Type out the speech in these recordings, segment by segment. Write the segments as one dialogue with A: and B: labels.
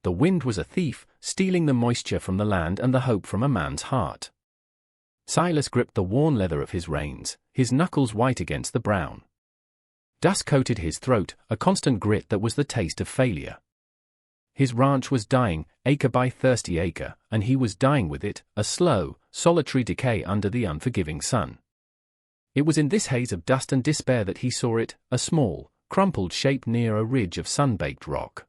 A: The wind was a thief, stealing the moisture from the land and the hope from a man's heart. Silas gripped the worn leather of his reins, his knuckles white against the brown. Dust coated his throat, a constant grit that was the taste of failure. His ranch was dying, acre by thirsty acre, and he was dying with it, a slow, solitary decay under the unforgiving sun. It was in this haze of dust and despair that he saw it, a small, crumpled shape near a ridge of sun-baked rock.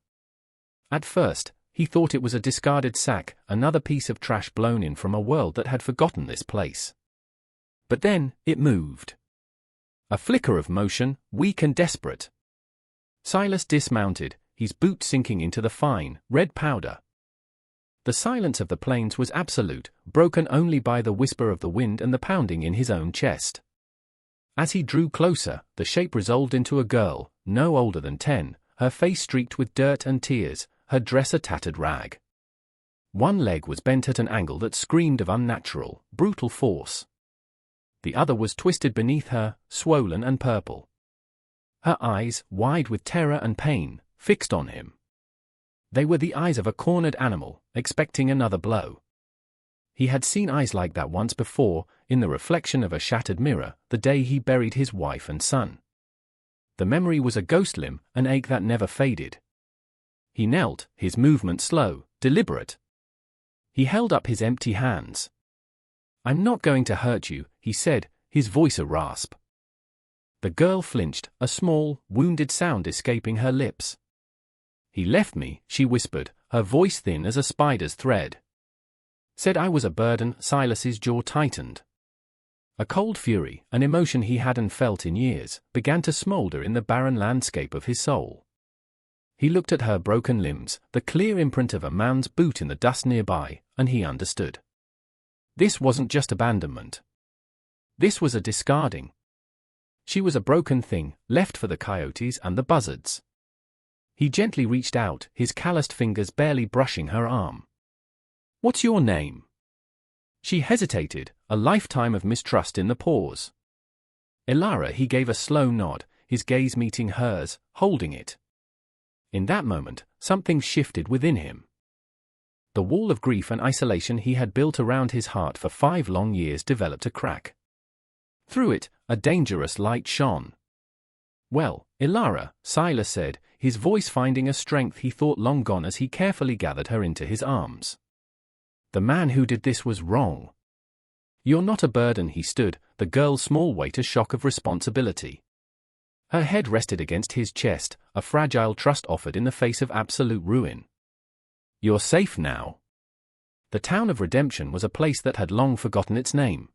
A: At first, he thought it was a discarded sack, another piece of trash blown in from a world that had forgotten this place. But then, it moved. A flicker of motion, weak and desperate. Silas dismounted, his boots sinking into the fine, red powder. The silence of the plains was absolute, broken only by the whisper of the wind and the pounding in his own chest. As he drew closer, the shape resolved into a girl, no older than 10, her face streaked with dirt and tears, her dress a tattered rag. One leg was bent at an angle that screamed of unnatural, brutal force. The other was twisted beneath her, swollen and purple. Her eyes, wide with terror and pain, fixed on him. They were the eyes of a cornered animal, expecting another blow. He had seen eyes like that once before, in the reflection of a shattered mirror, the day he buried his wife and son. The memory was a ghost limb, an ache that never faded. He knelt, his movement slow, deliberate. He held up his empty hands. "I'm not going to hurt you," he said, his voice a rasp. The girl flinched, a small, wounded sound escaping her lips. "He left me," she whispered, her voice thin as a spider's thread. Said I was a burden. Silas's jaw tightened. A cold fury, an emotion he hadn't felt in years, began to smolder in the barren landscape of his soul. He looked at her broken limbs, the clear imprint of a man's boot in the dust nearby, and he understood. This wasn't just abandonment. This was a discarding. She was a broken thing, left for the coyotes and the buzzards. He gently reached out, his calloused fingers barely brushing her arm. "What's your name?" She hesitated, a lifetime of mistrust in the pause. "Elara," he gave a slow nod, his gaze meeting hers, holding it. In that moment, something shifted within him. The wall of grief and isolation he had built around his heart for 5 long years developed a crack. Through it, a dangerous light shone. "Well, Elara," Silas said, his voice finding a strength he thought long gone as he carefully gathered her into his arms. "The man who did this was wrong. You're not a burden." He stood, the girl's small weight a shock of responsibility. Her head rested against his chest, a fragile trust offered in the face of absolute ruin. "You're safe now." The town of Redemption was a place that had long forgotten its name.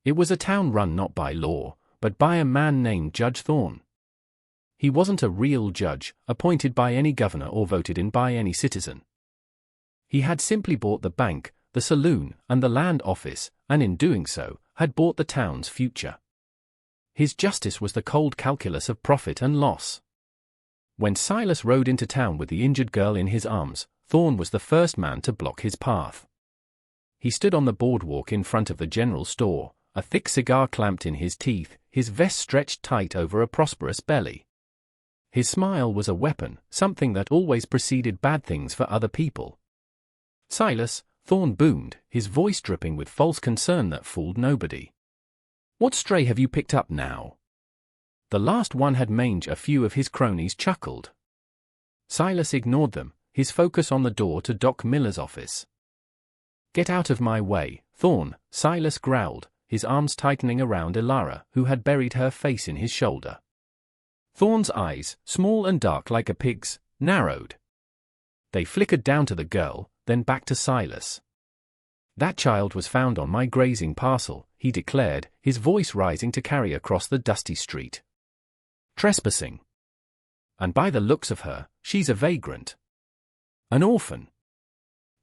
A: It was a town run not by law, but by a man named Judge Thorne. He wasn't a real judge, appointed by any governor or voted in by any citizen. He had simply bought the bank, the saloon, and the land office, and in doing so, had bought the town's future. His justice was the cold calculus of profit and loss. When Silas rode into town with the injured girl in his arms, Thorne was the first man to block his path. He stood on the boardwalk in front of the general store, a thick cigar clamped in his teeth, his vest stretched tight over a prosperous belly. His smile was a weapon, something that always preceded bad things for other people. "Silas," Thorne boomed, his voice dripping with false concern that fooled nobody. "What stray have you picked up now?" The last one had mange. A few of his cronies chuckled. Silas ignored them, his focus on the door to Doc Miller's office. "Get out of my way, Thorne," Silas growled, his arms tightening around Elara, who had buried her face in his shoulder. Thorne's eyes, small and dark like a pig's, narrowed. They flickered down to the girl, then back to Silas. "That child was found on my grazing parcel," he declared, his voice rising to carry across the dusty street. "Trespassing. And by the looks of her, she's a vagrant. An orphan.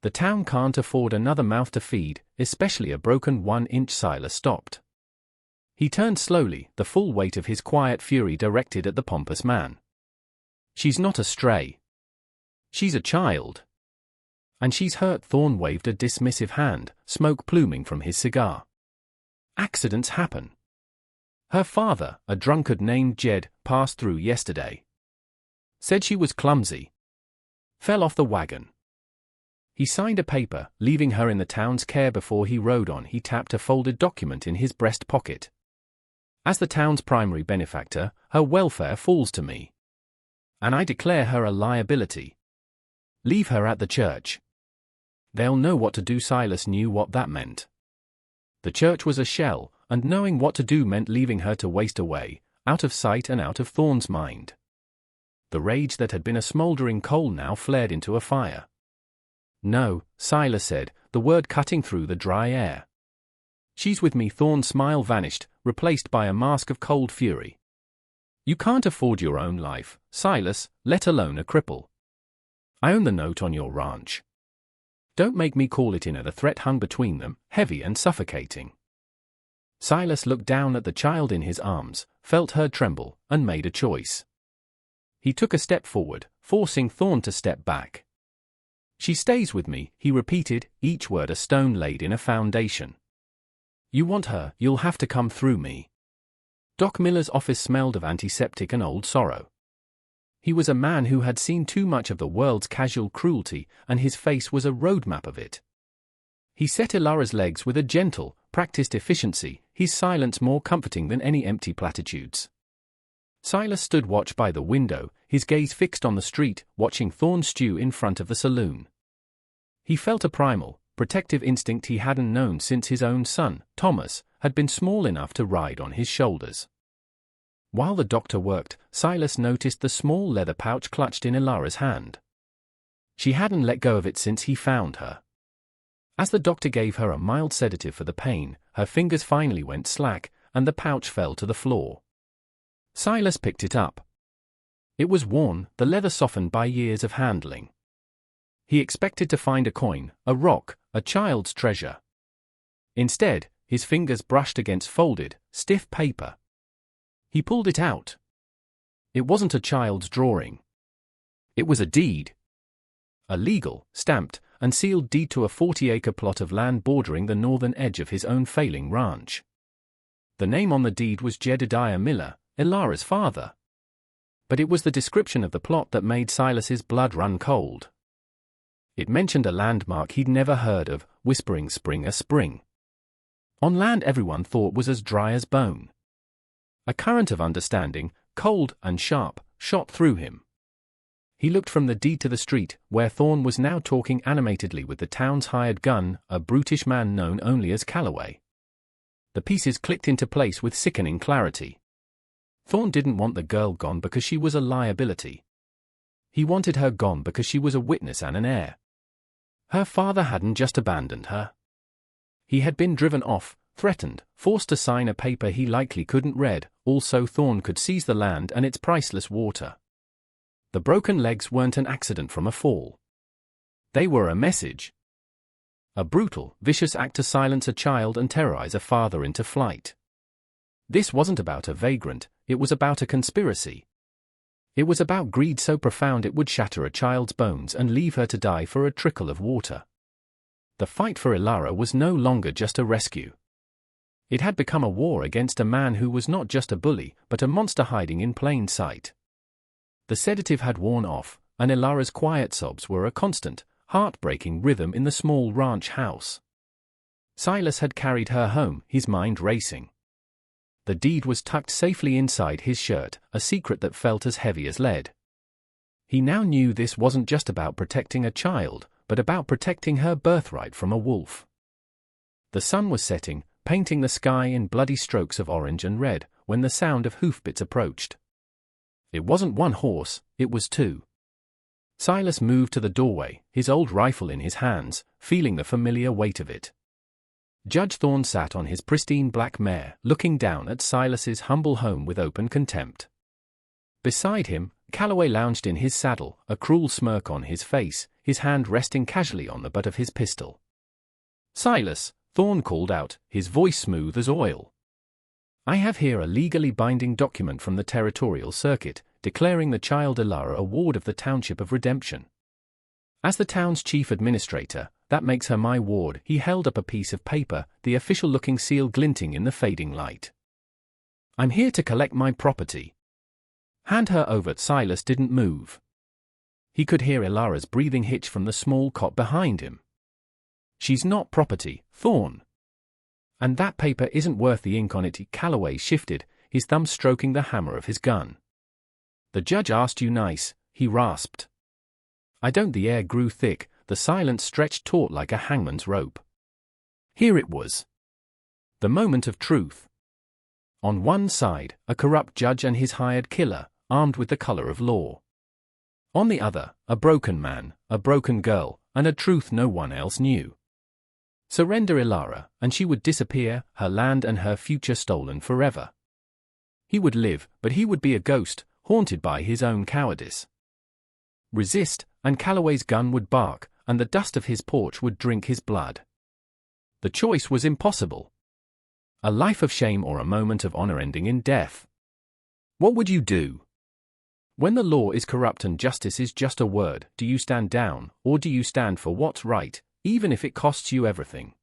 A: The town can't afford another mouth to feed, especially a broken 1-inch." Silas stopped. He turned slowly, the full weight of his quiet fury directed at the pompous man. "She's not a stray. She's a child. And she's hurt." Thorne waved a dismissive hand, smoke pluming from his cigar. "Accidents happen. Her father, a drunkard named Jed, passed through yesterday. Said she was clumsy. fell off the wagon. He signed a paper, leaving her in the town's care. Before he rode on, he tapped a folded document in his breast pocket. As the town's primary benefactor, her welfare falls to me. And I declare her a liability. Leave her at the church. They'll know what to do. Silas knew what that meant. The church was a shell, and knowing what to do meant leaving her to waste away, out of sight and out of Thorn's mind. The rage that had been a smouldering coal now flared into a fire. No, Silas said, the word cutting through the dry air. She's with me. Thorn's smile vanished, replaced by a mask of cold fury. You can't afford your own life, Silas, let alone a cripple. I own the note on your ranch. Don't make me call it in. The threat hung between them, heavy and suffocating. Silas looked down at the child in his arms, felt her tremble, and made a choice. He took a step forward, forcing Thorn to step back. She stays with me, he repeated, each word a stone laid in a foundation. You want her, you'll have to come through me. Doc Miller's office smelled of antiseptic and old sorrow. He was a man who had seen too much of the world's casual cruelty, and his face was a roadmap of it. He set Ilara's legs with a gentle, practiced efficiency, his silence more comforting than any empty platitudes. Silas stood watch by the window, his gaze fixed on the street, watching Thorn stew in front of the saloon. He felt a primal, protective instinct he hadn't known since his own son, Thomas, had been small enough to ride on his shoulders. While the doctor worked, Silas noticed the small leather pouch clutched in Ilara's hand. She hadn't let go of it since he found her. As the doctor gave her a mild sedative for the pain, her fingers finally went slack, and the pouch fell to the floor. Silas picked it up. It was worn, the leather softened by years of handling. He expected to find a coin, a rock, a child's treasure. Instead, his fingers brushed against folded, stiff paper. He pulled it out. It wasn't a child's drawing. It was a deed. A legal, stamped, and sealed deed to a 40-acre plot of land bordering the northern edge of his own failing ranch. The name on the deed was Jedediah Miller, Ilara's father. But it was the description of the plot that made Silas's blood run cold. It mentioned a landmark he'd never heard of, Whispering Spring, a spring. On land everyone thought was as dry as bone. A current of understanding, cold and sharp, shot through him. He looked from the deed to the street, where Thorn was now talking animatedly with the town's hired gun, a brutish man known only as Calloway. The pieces clicked into place with sickening clarity. Thorn didn't want the girl gone because she was a liability. He wanted her gone because she was a witness and an heir. Her father hadn't just abandoned her. He had been driven off, threatened, forced to sign a paper he likely couldn't read, also Thorn could seize the land and its priceless water. The broken legs weren't an accident from a fall. They were a message. A brutal, vicious act to silence a child and terrorize a father into flight. This wasn't about a vagrant, it was about a conspiracy. It was about greed so profound it would shatter a child's bones and leave her to die for a trickle of water. The fight for Ilara was no longer just a rescue. It had become a war against a man who was not just a bully, but a monster hiding in plain sight. The sedative had worn off, and Ilara's quiet sobs were a constant, heartbreaking rhythm in the small ranch house. Silas had carried her home, his mind racing. The deed was tucked safely inside his shirt, a secret that felt as heavy as lead. He now knew this wasn't just about protecting a child, but about protecting her birthright from a wolf. The sun was setting, painting the sky in bloody strokes of orange and red, when the sound of hoofbeats approached. It wasn't one horse, it was two. Silas moved to the doorway, his old rifle in his hands, feeling the familiar weight of it. Judge Thorn sat on his pristine black mare, looking down at Silas's humble home with open contempt. Beside him, Calloway lounged in his saddle, a cruel smirk on his face, his hand resting casually on the butt of his pistol. "Silas," Thorn called out, his voice smooth as oil. "I have here a legally binding document from the territorial circuit, declaring the child Ilara a ward of the Township of Redemption. As the town's chief administrator, that makes her my ward." He held up a piece of paper, the official-looking seal glinting in the fading light. "I'm here to collect my property." "Hand her over." Silas didn't move. He could hear Ilara's breathing hitch from the small cot behind him. "She's not property, Thorn. And that paper isn't worth the ink on it." Calloway shifted, his thumb stroking the hammer of his gun. "The judge asked you nice," he rasped. "I don't." The air grew thick, the silence stretched taut like a hangman's rope. Here it was. The moment of truth. On one side, a corrupt judge and his hired killer, armed with the color of law. On the other, a broken man, a broken girl, and a truth no one else knew. Surrender Ilara, and she would disappear, her land and her future stolen forever. He would live, but he would be a ghost, haunted by his own cowardice. Resist, and Calloway's gun would bark, and the dust of his porch would drink his blood. The choice was impossible. A life of shame or a moment of honor ending in death. What would you do? When the law is corrupt and justice is just a word, do you stand down, or do you stand for what's right, even if it costs you everything?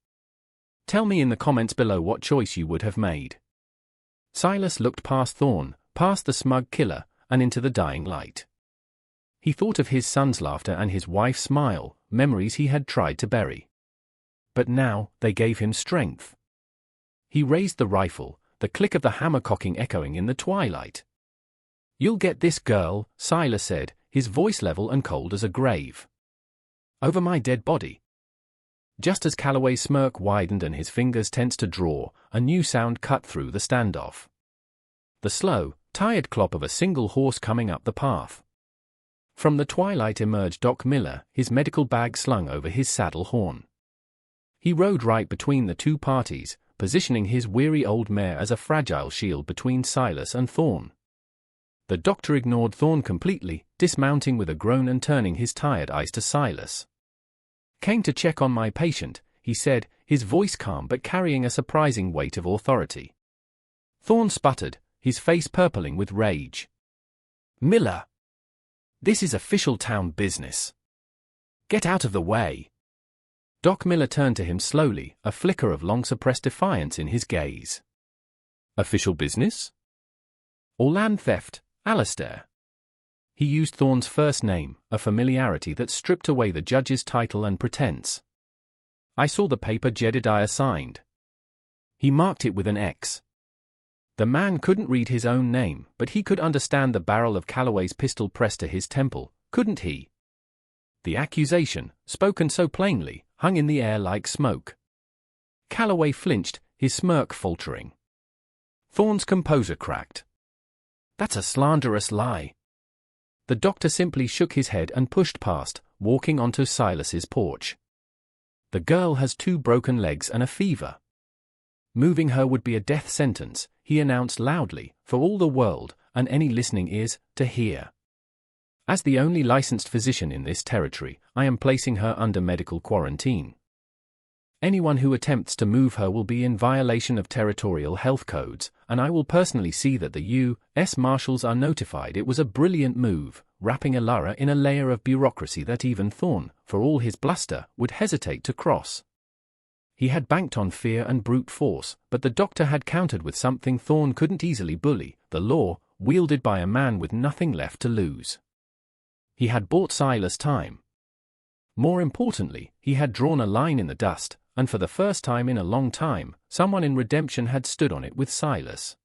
A: Tell me in the comments below what choice you would have made. Silas looked past Thorn, past the smug killer, and into the dying light. He thought of his son's laughter and his wife's smile, memories he had tried to bury. But now, they gave him strength. He raised the rifle, the click of the hammer cocking echoing in the twilight. "You'll get this, girl," Silas said, his voice level and cold as a grave. "Over my dead body." Just as Calloway's smirk widened and his fingers tensed to draw, a new sound cut through the standoff. The slow, tired clop of a single horse coming up the path. From the twilight emerged Doc Miller, his medical bag slung over his saddle horn. He rode right between the two parties, positioning his weary old mare as a fragile shield between Silas and Thorn. The doctor ignored Thorn completely, dismounting with a groan and turning his tired eyes to Silas. "Came to check on my patient," he said, his voice calm but carrying a surprising weight of authority. Thorn sputtered, his face purpling with rage. "Miller! This is official town business. Get out of the way." Doc Miller turned to him slowly, a flicker of long-suppressed defiance in his gaze. "Official business? Or land theft, Alistair?" He used Thorn's first name, a familiarity that stripped away the judge's title and pretense. "I saw the paper Jedediah signed." He marked it with an X. The man couldn't read his own name, but he could understand the barrel of Calloway's pistol pressed to his temple, couldn't he? The accusation, spoken so plainly, hung in the air like smoke. Calloway flinched, his smirk faltering. Thorn's composure cracked. "That's a slanderous lie." The doctor simply shook his head and pushed past, walking onto Silas's porch. "The girl has 2 broken legs and a fever. Moving her would be a death sentence," he announced loudly, for all the world, and any listening ears, to hear. "As the only licensed physician in this territory, I am placing her under medical quarantine. Anyone who attempts to move her will be in violation of territorial health codes, and I will personally see that the U.S. Marshals are notified." It was a brilliant move, wrapping Ilara in a layer of bureaucracy that even Thorn, for all his bluster, would hesitate to cross. He had banked on fear and brute force, but the doctor had countered with something Thorn couldn't easily bully: the law, wielded by a man with nothing left to lose. He had bought Silas time. More importantly, he had drawn a line in the dust, and for the first time in a long time, someone in redemption had stood on it with Silas.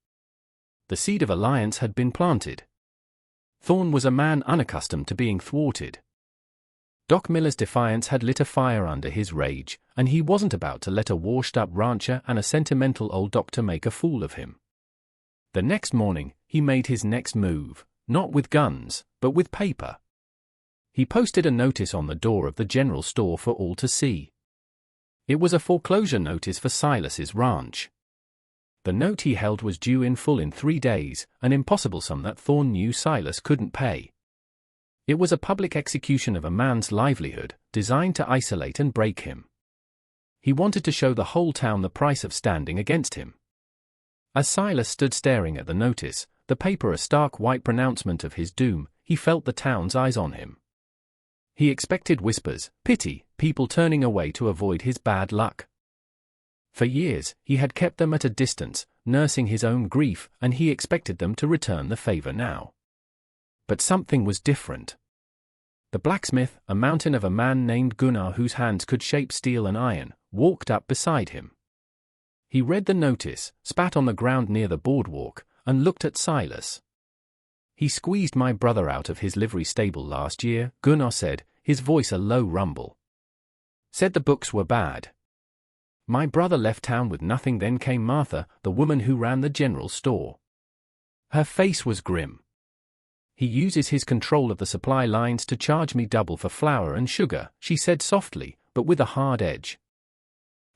A: The seed of alliance had been planted. Thorn was a man unaccustomed to being thwarted. Doc Miller's defiance had lit a fire under his rage, and he wasn't about to let a washed-up rancher and a sentimental old doctor make a fool of him. The next morning, he made his next move, not with guns, but with paper. He posted a notice on the door of the general store for all to see. It was a foreclosure notice for Silas's ranch. The note he held was due in full in 3 days, an impossible sum that Thorn knew Silas couldn't pay. It was a public execution of a man's livelihood, designed to isolate and break him. He wanted to show the whole town the price of standing against him. As Silas stood staring at the notice, the paper a stark white pronouncement of his doom, he felt the town's eyes on him. He expected whispers, pity, people turning away to avoid his bad luck. For years, he had kept them at a distance, nursing his own grief, and he expected them to return the favor now. But something was different. The blacksmith, a mountain of a man named Gunnar whose hands could shape steel and iron, walked up beside him. He read the notice, spat on the ground near the boardwalk, and looked at Silas. "He squeezed my brother out of his livery stable last year," Gunnar said, his voice a low rumble. "Said the books were bad. My brother left town with nothing. Then came Martha, the woman who ran the general store. Her face was grim. He uses his control of the supply lines to charge me double for flour and sugar," she said softly, but with a hard edge.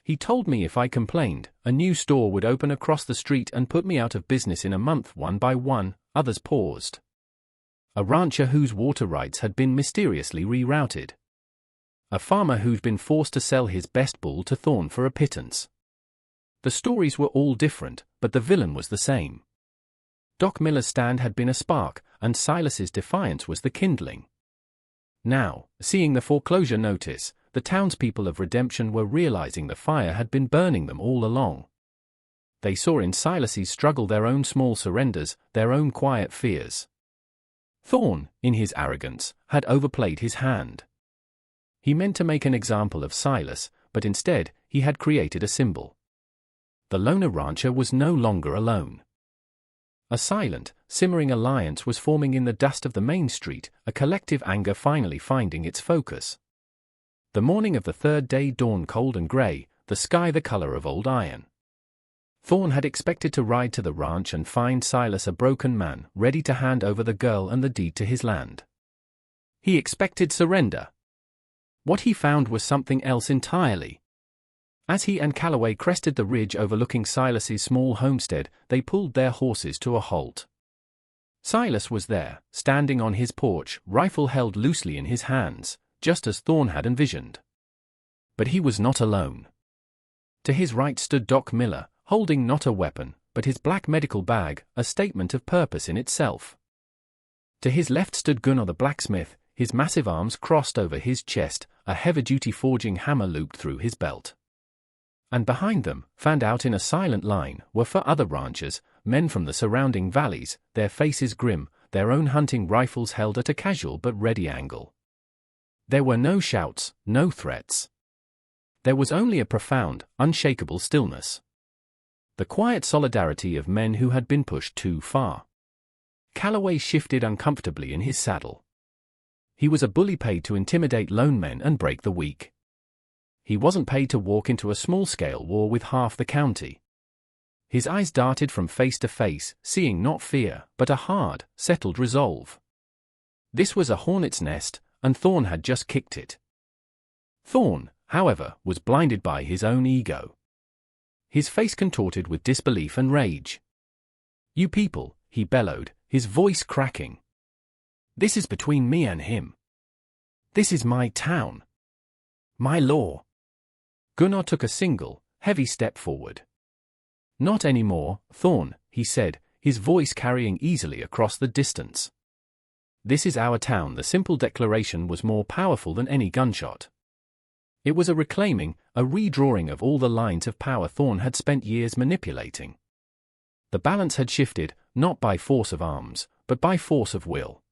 A: "He told me if I complained, a new store would open across the street and put me out of business in a month." One by one, others paused. A rancher whose water rights had been mysteriously rerouted. A farmer who'd been forced to sell his best bull to Thorn for a pittance. The stories were all different, but the villain was the same. Doc Miller's stand had been a spark, and Silas's defiance was the kindling. Now, seeing the foreclosure notice, the townspeople of Redemption were realizing the fire had been burning them all along. They saw in Silas's struggle their own small surrenders, their own quiet fears. Thorn, in his arrogance, had overplayed his hand. He meant to make an example of Silas, but instead, he had created a symbol. The loner rancher was no longer alone. A silent, simmering alliance was forming in the dust of the main street, a collective anger finally finding its focus. The morning of the third day dawned cold and grey, the sky the color of old iron. Thorn had expected to ride to the ranch and find Silas a broken man, ready to hand over the girl and the deed to his land. He expected surrender. What he found was something else entirely. As he and Calloway crested the ridge overlooking Silas's small homestead, they pulled their horses to a halt. Silas was there, standing on his porch, rifle held loosely in his hands, just as Thorn had envisioned. But he was not alone. To his right stood Doc Miller, holding not a weapon, but his black medical bag, a statement of purpose in itself. To his left stood Gunnar the blacksmith, his massive arms crossed over his chest, a heavy-duty forging hammer looped through his belt. And behind them, fanned out in a silent line, were 4 other ranchers, men from the surrounding valleys, their faces grim, their own hunting rifles held at a casual but ready angle. There were no shouts, no threats. There was only a profound, unshakable stillness. The quiet solidarity of men who had been pushed too far. Calloway shifted uncomfortably in his saddle. He was a bully paid to intimidate lone men and break the weak. He wasn't paid to walk into a small-scale war with half the county. His eyes darted from face to face, seeing not fear, but a hard, settled resolve. This was a hornet's nest, and Thorn had just kicked it. Thorn, however, was blinded by his own ego. His face contorted with disbelief and rage. "You people," he bellowed, his voice cracking. "This is between me and him. This is my town. My law." Gunnar took a single, heavy step forward. "Not anymore, Thorn," he said, his voice carrying easily across the distance. "This is our town." The simple declaration was more powerful than any gunshot. It was a reclaiming, a redrawing of all the lines of power Thorn had spent years manipulating. The balance had shifted, not by force of arms, but by force of will.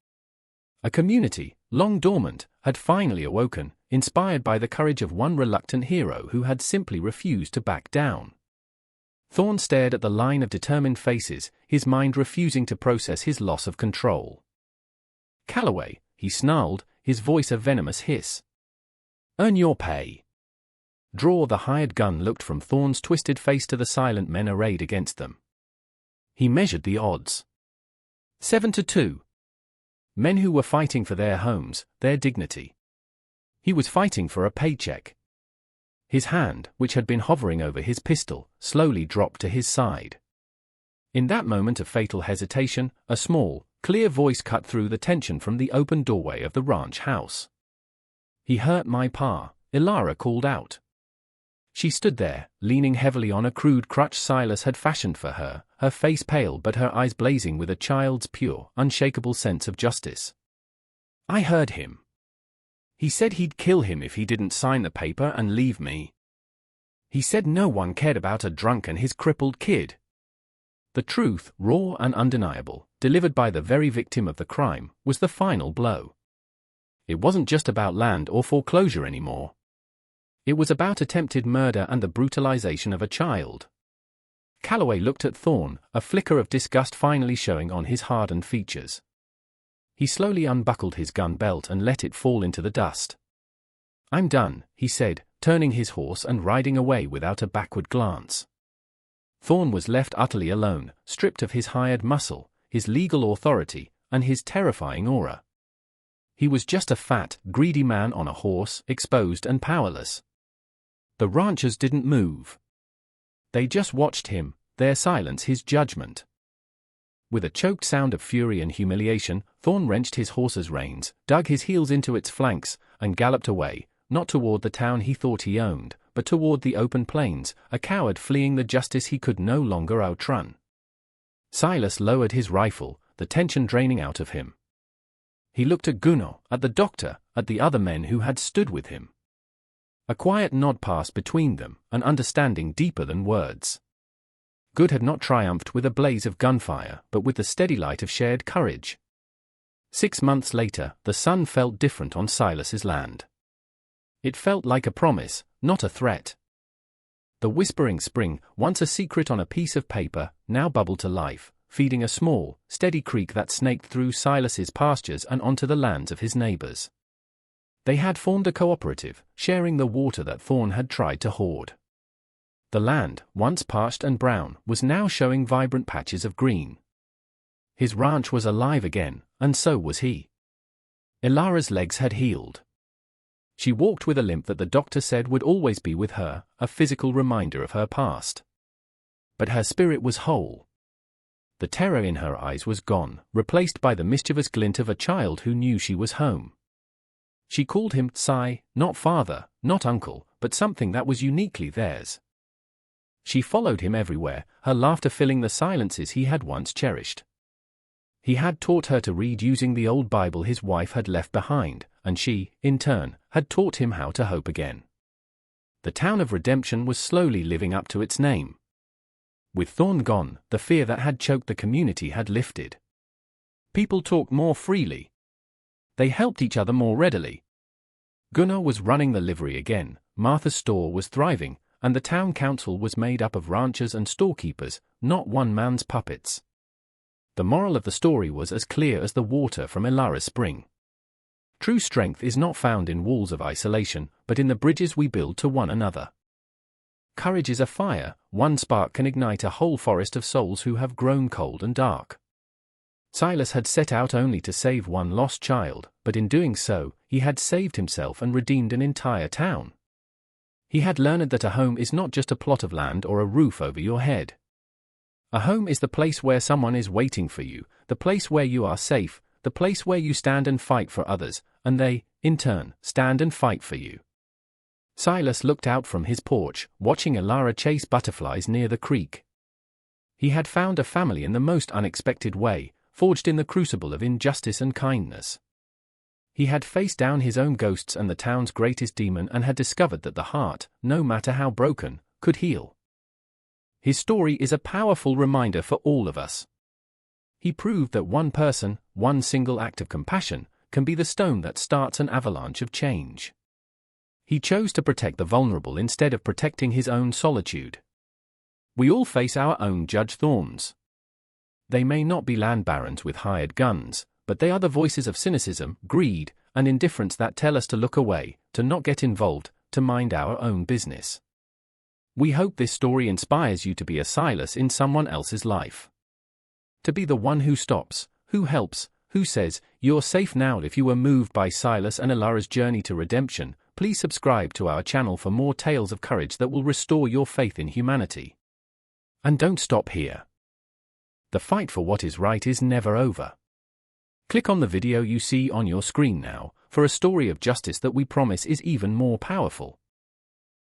A: A community, long dormant, had finally awoken, inspired by the courage of one reluctant hero who had simply refused to back down. Thorn stared at the line of determined faces, his mind refusing to process his loss of control. "Calloway," he snarled, his voice a venomous hiss. "Earn your pay." Draw. The hired gun looked from Thorn's twisted face to the silent men arrayed against them. He measured the odds. 7-2. Men who were fighting for their homes, their dignity. He was fighting for a paycheck. His hand, which had been hovering over his pistol, slowly dropped to his side. In that moment of fatal hesitation, a small, clear voice cut through the tension from the open doorway of the ranch house. "He hurt my pa," Ilara called out. She stood there, leaning heavily on a crude crutch Silas had fashioned for her, her face pale but her eyes blazing with a child's pure, unshakable sense of justice. "I heard him. He said he'd kill him if he didn't sign the paper and leave me. He said no one cared about a drunk and his crippled kid." The truth, raw and undeniable, delivered by the very victim of the crime, was the final blow. It wasn't just about land or foreclosure anymore. It was about attempted murder and the brutalization of a child. Calloway looked at Thorne, a flicker of disgust finally showing on his hardened features. He slowly unbuckled his gun belt and let it fall into the dust. "I'm done," he said, turning his horse and riding away without a backward glance. Thorne was left utterly alone, stripped of his hired muscle, his legal authority, and his terrifying aura. He was just a fat, greedy man on a horse, exposed and powerless. The ranchers didn't move. They just watched him, their silence his judgment. With a choked sound of fury and humiliation, Thorne wrenched his horse's reins, dug his heels into its flanks, and galloped away, not toward the town he thought he owned, but toward the open plains, a coward fleeing the justice he could no longer outrun. Silas lowered his rifle, the tension draining out of him. He looked at Gunnar, at the doctor, at the other men who had stood with him. A quiet nod passed between them, an understanding deeper than words. Good had not triumphed with a blaze of gunfire, but with the steady light of shared courage. 6 months later, the sun felt different on Silas's land. It felt like a promise, not a threat. The whispering spring, once a secret on a piece of paper, now bubbled to life, feeding a small, steady creek that snaked through Silas's pastures and onto the lands of his neighbors. They had formed a cooperative, sharing the water that Thorne had tried to hoard. The land, once parched and brown, was now showing vibrant patches of green. His ranch was alive again, and so was he. Ilara's legs had healed. She walked with a limp that the doctor said would always be with her, a physical reminder of her past. But her spirit was whole. The terror in her eyes was gone, replaced by the mischievous glint of a child who knew she was home. She called him Sai, not father, not uncle, but something that was uniquely theirs. She followed him everywhere, her laughter filling the silences he had once cherished. He had taught her to read using the old Bible his wife had left behind, and she, in turn, had taught him how to hope again. The town of redemption was slowly living up to its name. With Thorne gone, the fear that had choked the community had lifted. People talked more freely. They helped each other more readily. Gunnar was running the livery again, Martha's store was thriving, and the town council was made up of ranchers and storekeepers, not one man's puppets. The moral of the story was as clear as the water from Ilara's spring. True strength is not found in walls of isolation, but in the bridges we build to one another. Courage is a fire, one spark can ignite a whole forest of souls who have grown cold and dark. Silas had set out only to save one lost child, but in doing so, he had saved himself and redeemed an entire town. He had learned that a home is not just a plot of land or a roof over your head. A home is the place where someone is waiting for you, the place where you are safe, the place where you stand and fight for others, and they, in turn, stand and fight for you. Silas looked out from his porch, watching Ilara chase butterflies near the creek. He had found a family in the most unexpected way, forged in the crucible of injustice and kindness. He had faced down his own ghosts and the town's greatest demon and had discovered that the heart, no matter how broken, could heal. His story is a powerful reminder for all of us. He proved that one person, one single act of compassion, can be the stone that starts an avalanche of change. He chose to protect the vulnerable instead of protecting his own solitude. We all face our own Judge Thorns. They may not be land barons with hired guns, but they are the voices of cynicism, greed, and indifference that tell us to look away, to not get involved, to mind our own business. We hope this story inspires you to be a Silas in someone else's life. To be the one who stops, who helps, who says, "You're safe now." If you were moved by Silas and Ilara's journey to redemption, please subscribe to our channel for more tales of courage that will restore your faith in humanity. And don't stop here. The fight for what is right is never over. Click on the video you see on your screen now, for a story of justice that we promise is even more powerful.